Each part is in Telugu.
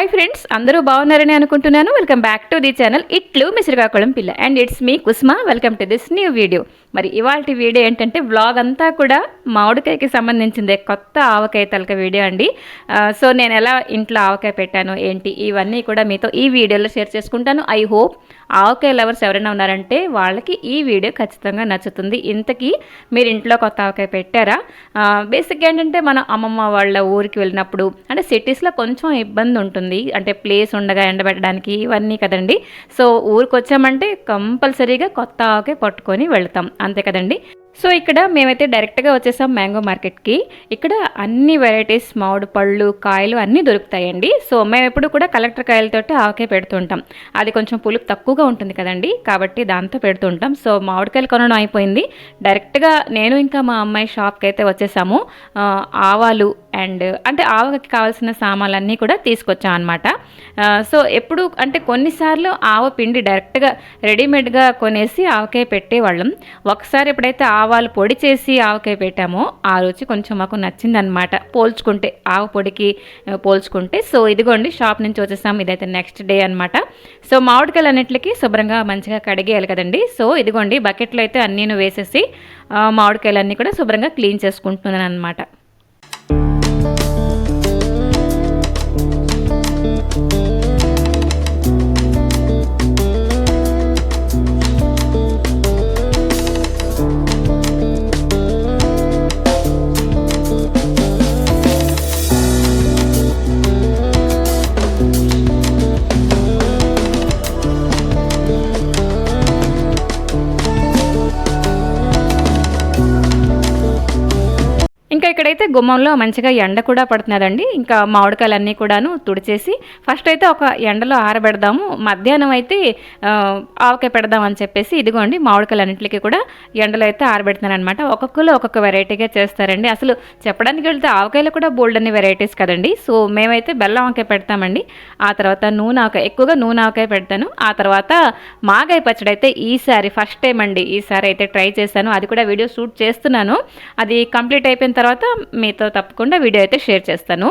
హాయ్ ఫ్రెండ్స్, అందరూ బాగున్నారని అనుకుంటున్నాను. Welcome back to the channel ఇట్లు మిసిరికాకుళం పిల్ల and it's me Kusma. Welcome to this new video. మరి ఇవాళ వీడియో ఏంటంటే వ్లాగ్ అంతా కూడా మామిడికాయకి సంబంధించిందే, కొత్త ఆవకాయ తలక వీడియో అండి. సో నేను ఎలా ఇంట్లో ఆవకాయ పెట్టాను ఏంటి ఇవన్నీ కూడా మీతో ఈ వీడియోలో షేర్ చేసుకుంటాను. ఐ హోప్ ఆవకాయ లవర్స్ ఎవరైనా ఉన్నారంటే వాళ్ళకి ఈ వీడియో ఖచ్చితంగా నచ్చుతుంది. ఇంతకీ మీరు ఇంట్లో కొత్త ఆవకాయ పెట్టారా? బేసిక్గా ఏంటంటే మన అమ్మమ్మ వాళ్ళ ఊరికి వెళ్ళినప్పుడు అంటే సిటీస్లో కొంచెం ఇబ్బంది ఉంటుంది, అంటే ప్లేస్ ఉండగా ఎండబెట్టడానికి ఇవన్నీ కదండి. సో ఊరికి వచ్చామంటే కంపల్సరీగా కొత్త ఆవకాయ పట్టుకొని వెళ్తాం, అంతే కదండి. సో ఇక్కడ మేమైతే డైరెక్ట్గా వచ్చేసాం మ్యాంగో మార్కెట్కి. ఇక్కడ అన్ని వెరైటీస్ మామిడి పళ్ళు కాయలు అన్నీ దొరుకుతాయండి. సో మేము ఎప్పుడు కూడా కలెక్టర్ కాయలతోటి ఆవకాయ పెడుతుంటాం. అది కొంచెం పులుపు తక్కువగా ఉంటుంది కదండి, కాబట్టి దాంతో పెడుతుంటాం. సో మామిడికాయలు కొనడం అయిపోయింది. డైరెక్ట్గా నేను ఇంకా మా అమ్మాయి షాప్కి అయితే వచ్చేసాము. ఆవాలు అండ్ అంటే ఆవకి కావాల్సిన సామాన్లన్నీ కూడా తీసుకొచ్చాం అనమాట. సో ఎప్పుడు అంటే కొన్నిసార్లు ఆవ పిండి డైరెక్ట్గా రెడీమేడ్గా కొనేసి ఆవకాయ పెట్టేవాళ్ళం. ఒకసారి ఎప్పుడైతే ఆవాలు పొడి చేసి ఆవకాయ పెట్టామో ఆ రుచి కొంచెం మాకు నచ్చిందనమాట, పోల్చుకుంటే ఆవ పొడికి పోల్చుకుంటే. సో ఇదిగోండి షాప్ నుంచి వచ్చేసాము. ఇదైతే నెక్స్ట్ డే అనమాట. సో మామిడికాయలు అన్నింటికి శుభ్రంగా మంచిగా కడిగేయాలి కదండి. సో ఇదిగోండి బకెట్లో అయితే అన్నీను వేసేసి మామిడికాయలన్నీ కూడా శుభ్రంగా క్లీన్ చేసుకుంటున్నాను అనమాట. ఇంకా ఇక్కడైతే గుమ్మంలో మంచిగా ఎండ కూడా పడుతున్నదండి. ఇంకా మామిడికాయలన్నీ కూడాను తుడిచేసి ఫస్ట్ అయితే ఒక ఎండలో ఆరబెడదాము, మధ్యాహ్నం అయితే ఆవకాయ పెడదాం అని చెప్పేసి ఇదిగోండి మామిడికాయలన్నింటికి కూడా ఎండలో అయితే ఆరబెడుతున్నాను అనమాట. ఒక్కొక్కరు ఒక్కొక్క వెరైటీగా చేస్తారండి. అసలు చెప్పడానికి వెళ్తే ఆవకాయలు కూడా బోల్డ్ అన్ని వెరైటీస్ కదండి. సో మేమైతే బెల్లం ఆవకాయ పెడతామండి, ఆ తర్వాత నూనె ఆవకాయ, ఎక్కువగా నూనె ఆవకాయ పెడతాను. ఆ తర్వాత మాగాయ పచ్చడి అయితే ఈసారి ఫస్ట్ టైం అండి, ఈసారి అయితే ట్రై చేశాను. అది కూడా వీడియో షూట్ చేస్తున్నాను. అది కంప్లీట్ అయిపోయిన తర్వాత మీతో తప్పకుండా వీడియో అయితే షేర్ చేస్తాను.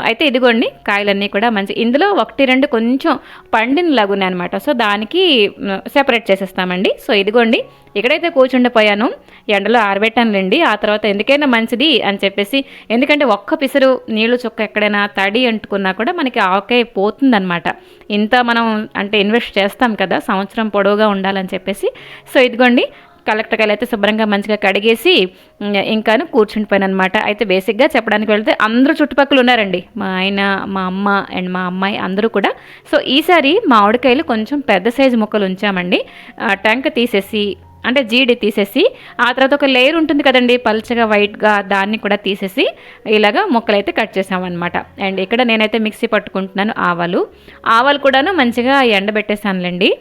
అయితే ఇదిగోండి కాయలన్నీ కూడా మంచి, ఇందులో 1-2 కొంచెం పండిన లాగున్నాయి అనమాట. సో దానికి సెపరేట్ చేసేస్తామండి. సో ఇదిగోండి ఇక్కడైతే కూర్చుండిపోయాను, ఎండలో ఆరబెట్టానులేండి. ఆ తర్వాత ఎందుకైనా మంచిది అని చెప్పేసి, ఎందుకంటే ఒక్క పిసరు నీళ్లు చుక్క ఎక్కడైనా తడి అంటుకున్నా కూడా మనకి ఆవకాయ పోతుందనమాట. ఇంత మనం అంటే ఇన్వెస్ట్ చేస్తాం కదా, సంవత్సరం పొడవుగా ఉండాలని చెప్పేసి. సో ఇదిగోండి కలెక్టర్ కాయలు అయితే శుభ్రంగా మంచిగా కడిగేసి ఇంకాను కూర్చుండిపోయాను అనమాట. అయితే బేసిక్గా చెప్పడానికి వెళ్తే అందరూ చుట్టుపక్కల ఉన్నారండి, మా ఆయన, మా అమ్మ అండ్ మా అమ్మాయి అందరూ కూడా. సో ఈసారి మామిడికాయలు కొంచెం పెద్ద సైజు ముక్కలు ఉంచామండి. టెంక తీసేసి అంటే జీడి తీసేసి ఆ తర్వాత ఒక లేయర్ ఉంటుంది కదండి పల్చగా వైట్గా, దాన్ని కూడా తీసేసి ఇలాగా ముక్కలు అయితే కట్ చేసామన్నమాట. అండ్ ఇక్కడ నేనైతే మిక్సీ పట్టుకుంటున్నాను. ఆవాలు కూడాను మంచిగా ఎండబెట్టేసానులేండి.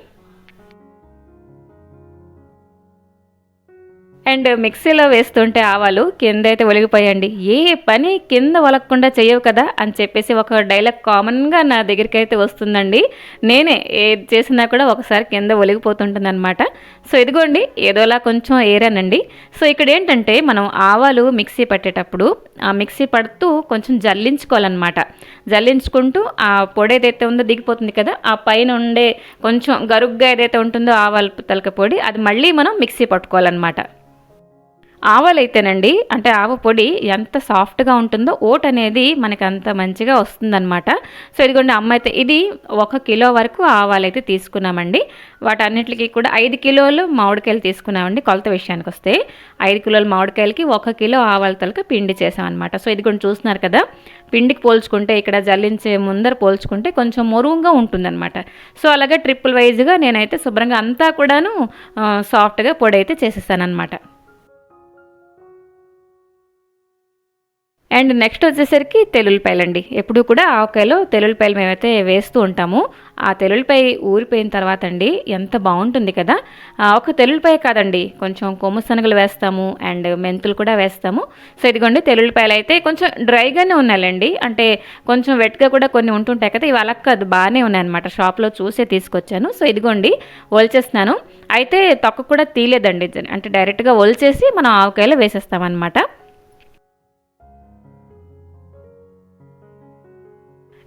అండ్ మిక్సీలో వేస్తుంటే ఆవాలు కింద అయితే ఒలిగిపోయండి. ఏ పని కింద ఒలగకుండా చేయవు కదా అని చెప్పేసి ఒక డైలాగ్ కామన్గా నా దగ్గరికి అయితే వస్తుందండి. నేనే ఏది చేసినా కూడా ఒకసారి కింద ఒలిగిపోతుంటుంది అనమాట. సో ఇదిగోండి ఏదోలా కొంచెం ఏరానండి. సో ఇక్కడ ఏంటంటే మనం ఆవాలు మిక్సీ పట్టేటప్పుడు ఆ మిక్సీ పడుతూ కొంచెం జల్లించుకోవాలన్నమాట. జల్లించుకుంటూ ఆ పొడి ఏదైతే ఉందో దిగిపోతుంది కదా, ఆ పైన ఉండే కొంచెం గరుగ్గా ఏదైతే ఉంటుందో ఆవాల తలక పొడి, అది మళ్ళీ మనం మిక్సీ పట్టుకోవాలన్నమాట. ఆవాలైతేనండి అంటే ఆవ పొడి ఎంత సాఫ్ట్గా ఉంటుందో ఓట్ అనేది మనకి అంత మంచిగా వస్తుందన్నమాట. సో ఇదిగోండి అమ్మ అయితే ఇది 1 కిలో వరకు ఆవాలైతే తీసుకున్నామండి. వాటన్నిటికీ కూడా 5 కిలోలు మామిడికాయలు తీసుకున్నామండి. కొలత విషయానికి వస్తే 5 కిలోల మామిడికాయలకి 1 కిలో ఆవాల తలక పిండి చేసామన్నమాట. సో ఇదిగోండి చూస్తున్నారు కదా, పిండికి పోల్చుకుంటే ఇక్కడ జల్లించే ముందర పోల్చుకుంటే కొంచెం మొరువుగా ఉంటుందన్నమాట. సో అలాగే ట్రిపుల్ వైజ్గా నేనైతే శుభ్రంగా అంతా కూడాను సాఫ్ట్గా పొడి అయితే చేసేసాను అనమాట. అండ్ నెక్స్ట్ వచ్చేసరికి తెల్లుల్లిపాయలండి. ఎప్పుడు కూడా ఆవకాయలో తెల్లుల్లిపాయలు మేమైతే వేస్తూ ఉంటాము. ఆ తెల్లుల్లిపాయ ఊరిపోయిన తర్వాత అండి ఎంత బాగుంటుంది కదా. ఒక తెల్లుల్లిపాయ కాదండి, కొంచెం కొమ్ము శనగలు వేస్తాము అండ్ మెంతులు కూడా వేస్తాము. సో ఇదిగోండి తెల్లుల్లిపాయలు అయితే కొంచెం డ్రైగానే ఉన్నాయండి, అంటే కొంచెం వెట్గా కూడా కొన్ని ఉంటుంటాయి కదా, ఇవి అలా కాదు బాగానే ఉన్నాయన్నమాట. షాప్లో చూసే తీసుకొచ్చాను. సో ఇదిగోండి ఒలిచేస్తున్నాను. అయితే తొక్క కూడా తీయలేదండి, అంటే డైరెక్ట్గా ఒలిచేసి మనం ఆవకాయలో వేసేస్తామన్నమాట.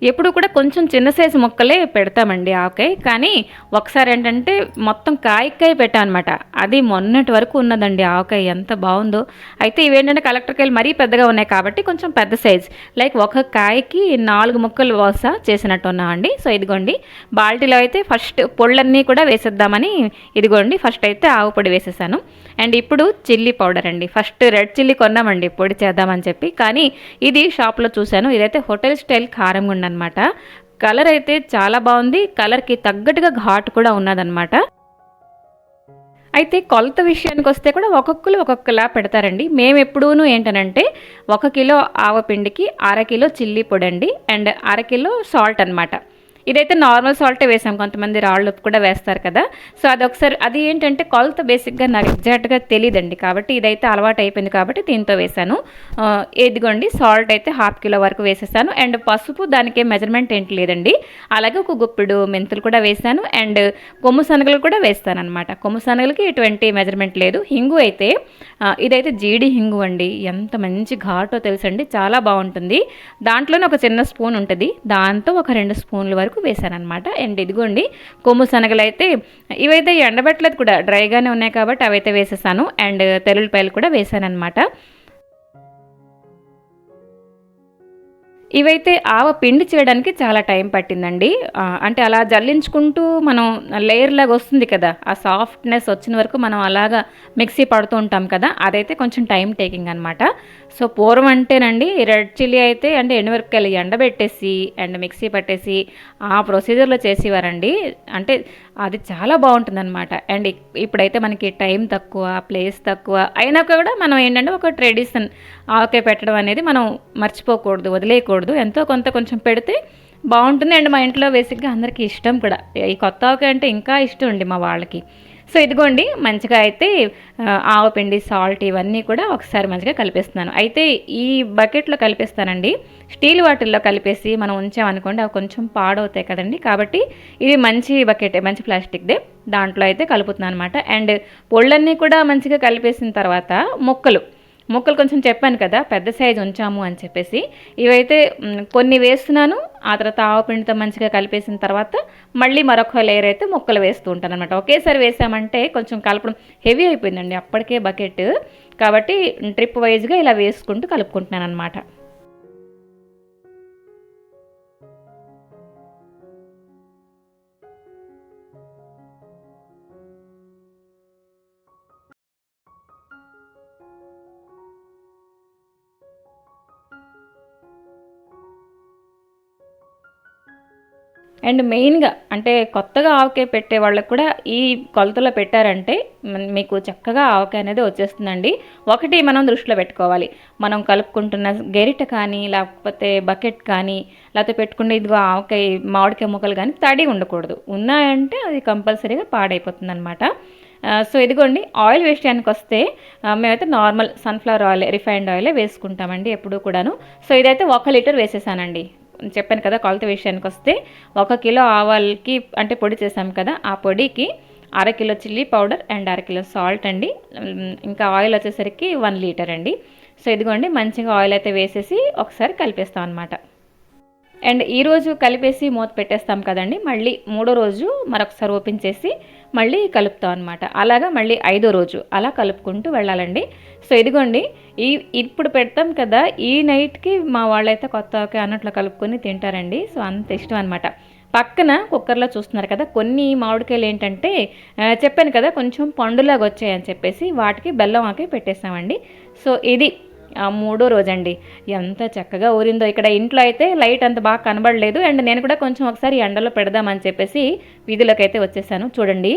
ఎప్పుడు కూడా కొంచెం చిన్న సైజు ముక్కలే పెడతామండి ఆవకాయ. కానీ ఒకసారి ఏంటంటే మొత్తం కాయకాయ పెట్టాను అనమాట. అది మొన్నటి వరకు ఉన్నదండి ఆవకాయ, ఎంత బాగుందో. అయితే ఇవేంటంటే కలెక్టర్ కాయలు మరీ పెద్దగా ఉన్నాయి కాబట్టి కొంచెం పెద్ద సైజ్, లైక్ ఒక కాయకి 4 ముక్కలు వసా చేసినట్టు ఉన్నామండి. సో ఇదిగోండి బాల్టీలో అయితే ఫస్ట్ పొళ్ళన్నీ కూడా వేసేద్దామని ఇదిగోండి ఫస్ట్ అయితే ఆవు పొడి వేసేసాను. అండ్ ఇప్పుడు చిల్లీ పౌడర్ అండి. ఫస్ట్ రెడ్ చిల్లీ కొన్నామండి పొడి చేద్దామని చెప్పి, కానీ ఇది షాప్లో చూశాను. ఇదైతే హోటల్ స్టైల్ కారం ఉందన్నమాట. కలర్ అయితే చాలా బాగుంది, కలర్కి తగ్గట్టుగా ఘాటు కూడా ఉన్నదన్నమాట. అయితే కొలత విషయానికి వస్తే కూడా ఒక్కొక్కరు ఒక్కొక్కలా పెడతారండి. మేము ఎప్పుడూను ఏంటనంటే 1 కిలో ఆవపిండికి 1/2 కిలో చిల్లీ పొడి అండి, అండ్ 1/2 కిలో సాల్ట్ అనమాట. ఇదైతే నార్మల్ సాల్టే వేసాం, కొంతమంది రాళ్ళు ఉప్పు కూడా వేస్తారు కదా. సో అదొకసారి అది ఏంటంటే కొలత బేసిక్గా నాకు ఎగ్జాక్ట్గా తెలియదండి, కాబట్టి ఇదైతే అలవాటు అయిపోయింది కాబట్టి దీంతో వేసాను. ఇదిగోండి సాల్ట్ అయితే 1/2 కిలో వరకు వేసేసాను. అండ్ పసుపు దానికి మెజర్మెంట్ ఏంటి లేదండి. అలాగే ఒక గుప్పిడు మెంతులు కూడా వేసాను, అండ్ కొమ్ము శనగలు కూడా వేస్తాను అనమాట. కొమ్ము శనగలకి ఎటువంటి మెజర్మెంట్ లేదు. హింగు అయితే ఇదైతే జీడి హింగు అండి, ఎంత మంచి ఘాటో తెలుసండి, చాలా బాగుంటుంది. దాంట్లోనే ఒక చిన్న స్పూన్ ఉంటుంది, దాంతో ఒక 2 స్పూన్ల వరకు వేసానమాట. అండ్ ఇదిగోండి కొమ్ము శనగలు అయితే ఇవైతే ఎండబెట్టలేదు కూడా, డ్రైగానే ఉన్నాయి కాబట్టి అవైతే వేసేసాను. అండ్ తెల్లుల్లిపాయలు కూడా వేసానమాట. ఇవైతే ఆవ పిండి చేయడానికి చాలా టైం పట్టిందండి. అంటే అలా జల్లించుకుంటూ మనం లేయర్ లాగా వస్తుంది కదా, ఆ సాఫ్ట్నెస్ వచ్చిన వరకు మనం అలాగా మిక్సీ పడుతూ ఉంటాం కదా, అదైతే కొంచెం టైం టేకింగ్ అనమాట. సో పూర్వం అంటేనండి రెడ్ చిల్లీ అయితే అంటే ఎండుమిరపకాయలు ఎండబెట్టేసి అండ్ మిక్సీ పట్టేసి ఆ ప్రొసీజర్లో చేసేవారండి. అంటే అది చాలా బాగుంటుందన్నమాట. అండ్ ఇప్పుడైతే మనకి టైం తక్కువ, ప్లేస్ తక్కువ అయినా కూడా మనం ఏంటంటే ఒక ట్రెడిషన్ ఆవకాయ పెట్టడం అనేది మనం మర్చిపోకూడదు, వదిలేయకూడదు. ఎంతో కొంత కొంచెం పెడితే బాగుంటుంది. అండ్ మా ఇంట్లో బేసిక్గా అందరికీ ఇష్టం కూడా, ఈ కొత్త ఆవకాయ అంటే ఇంకా ఇష్టం అండి మా వాళ్ళకి. సో ఇదిగోండి మంచిగా అయితే ఆవపిండి, సాల్ట్ ఇవన్నీ కూడా ఒకసారి మంచిగా కలిపేస్తున్నాను. అయితే ఈ బకెట్లో కలిపేస్తానండి. స్టీల్ వాటిల్లో కలిపేసి మనం ఉంచామనుకోండి అవి కొంచెం పాడవుతాయి కదండి, కాబట్టి ఇది మంచి బకెటే, మంచి ప్లాస్టిక్దే, దాంట్లో అయితే కలుపుతున్నాను అనమాట. అండ్ పొళ్ళన్నీ కూడా మంచిగా కలిపేసిన తర్వాత ముక్కలు కొంచెం చెప్పాను కదా పెద్ద సైజు ఉంచాము అని చెప్పేసి, ఇవైతే కొన్ని వేస్తున్నాను. ఆ తర్వాత ఆవపిండితో మంచిగా కలిపేసిన తర్వాత మళ్ళీ మరొక లేయర్ అయితే ముక్కలు వేస్తూ ఉంటాను అనమాట. ఒకేసారి వేసామంటే కొంచెం కలపడం హెవీ అయిపోయిందండి అప్పటికే బకెట్, కాబట్టి ట్రిప్ వైజ్గా ఇలా వేసుకుంటూ కలుపుకుంటున్నాను అనమాట. అండ్ మెయిన్గా అంటే కొత్తగా ఆవకాయ పెట్టే వాళ్ళకు కూడా ఈ కొలతలో పెట్టారంటే మీకు చక్కగా ఆవకాయ అనేది వచ్చేస్తుందండి. ఒకటి మనం దృష్టిలో పెట్టుకోవాలి, మనం కలుపుకుంటున్న గెరిట కానీ లేకపోతే బకెట్ కానీ లేకపోతే పెట్టుకునే ఇదిగో ఆవకాయ మామిడికాయ ముక్కలు కానీ తడి ఉండకూడదు. ఉన్నాయంటే అది కంపల్సరీగా పాడైపోతుంది అనమాట. సో ఇదిగోండి ఆయిల్ విషయానికి వస్తే మేమైతే నార్మల్ సన్ఫ్లవర్ ఆయిల్, రిఫైన్డ్ ఆయిలే వేసుకుంటామండి ఎప్పుడూ కూడాను. సో ఇదైతే 1 లీటర్ వేసేసానండి. చెప్పాను కదా కొలత విషయానికి వస్తే 1 కిలో ఆవాలకి అంటే పొడి చేసాం కదా, ఆ పొడికి 1/2 kilo chilli powder and 1/2 kilo salt అండి. ఇంకా ఆయిల్ వచ్చేసరికి 1 లీటర్ అండి. సో ఇదిగోండి మంచిగా ఆయిల్ అయితే వేసేసి ఒకసారి కలిపేస్తాం అనమాట. అండ్ ఈరోజు కలిపేసి మూత పెట్టేస్తాం కదండి, మళ్ళీ 3వ రోజు మరొకసారి ఓపెన్ చేసి మళ్ళీ కలుపుతాం అనమాట. అలాగా మళ్ళీ 5వ రోజు అలా కలుపుకుంటూ వెళ్ళాలండి. సో ఇదిగోండి ఇప్పుడు పెడతాం కదా, ఈ నైట్కి మా వాళ్ళైతే కొత్త అన్నట్లు కలుపుకొని తింటారండి. సో అంత ఇష్టం అనమాట. పక్కన కుక్కర్లో చూస్తున్నారు కదా, కొన్ని మామిడికాయలు ఏంటంటే చెప్పాను కదా కొంచెం పండులాగా వచ్చాయని చెప్పేసి వాటికి బెల్లం ఆకి పెట్టేసామండి. సో ఇది 3వ రోజండి. ఎంత చక్కగా ఊరిందో. ఇక్కడ ఇంట్లో అయితే లైట్ అంత బాగా కనబడలేదు, అండ్ నేను కూడా కొంచెం ఒకసారి ఎండలో పెడదామని చెప్పేసి వీధిలోకి అయితే వచ్చేసాను. చూడండి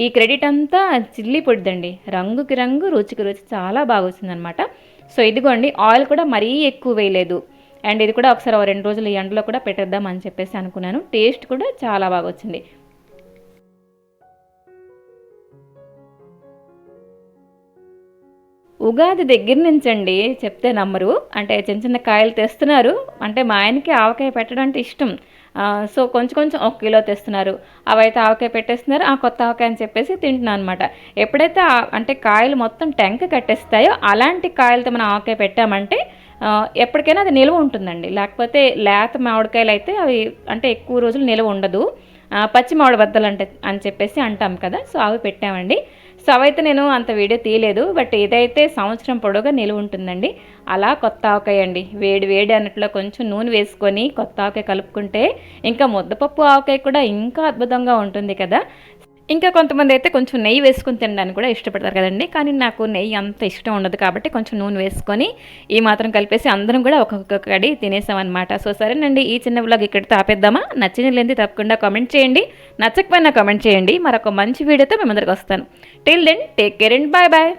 ఈ క్రెడిట్ అంతా చిల్లీ పొడిదండి, రంగుకి రంగు, రుచికి రుచి, చాలా బాగా వచ్చిందనమాట. సో ఇదిగోండి ఆయిల్ కూడా మరీ ఎక్కువ వేయలేదు. అండ్ ఇది కూడా ఒకసారి 2 రోజులు ఎండలో కూడా పెట్టేద్దాం అని చెప్పేసి అనుకున్నాను. టేస్ట్ కూడా చాలా బాగా వచ్చింది. ఉగాది దగ్గర నుంచండి చెప్తే నమ్మరు, అంటే చిన్న చిన్న కాయలు తెస్తున్నారు. అంటే మా ఆయనకి ఆవకాయ పెట్టడం అంటే ఇష్టం. సో కొంచెం కొంచెం 1 కిలో తెస్తున్నారు, అవైతే ఆవకాయ పెట్టేస్తున్నారు. ఆ కొత్త ఆవకాయ అని చెప్పేసి తింటున్నాను అనమాట. ఎప్పుడైతే అంటే కాయలు మొత్తం టెంక కట్టేస్తాయో అలాంటి కాయలతో మనం ఆవకాయ పెట్టామంటే ఎప్పటికైనా అది నిల్వ ఉంటుందండి. లేకపోతే లేత మామిడికాయలు అయితే అవి అంటే ఎక్కువ రోజులు నిల్వ ఉండదు. పచ్చి మామిడి బద్దలు అంటే అని చెప్పేసి అంటాం కదా, సో అవి పెట్టామండి. సో అవైతే నేను అంత వీడియో తీయలేదు, బట్ ఇదైతే సంవత్సరం పొడవుగా నిలువ ఉంటుందండి. అలా కొత్త ఆవకాయ అండి, వేడి వేడి అన్నట్లో కొంచెం నూనె వేసుకొని కొత్త ఆవకాయ కలుపుకుంటే ఇంకా ముద్దపప్పు ఆవకాయ కూడా ఇంకా అద్భుతంగా ఉంటుంది కదా. ఇంకా కొంతమంది అయితే కొంచెం నెయ్యి వేసుకొని తినడానికి కూడా ఇష్టపడతారు కదండి, కానీ నాకు నెయ్యి అంత ఇష్టం ఉండదు కాబట్టి కొంచెం నూనె వేసుకొని ఈ మాత్రం కలిపేసి అందరం కూడా ఒక్కొక్క కడి తినేసామన్నమాట. సో సరేనండి, ఈ చిన్న వ్లాగ్ ఇక్కడితో ఆపేద్దామా? నచ్చిన లేని తప్పకుండా కామెంట్ చేయండి, నచ్చకపోయినా కామెంట్ చేయండి. మరొక మంచి వీడియోతో మీ ముందరికి వస్తాను. Till then take care and bye bye.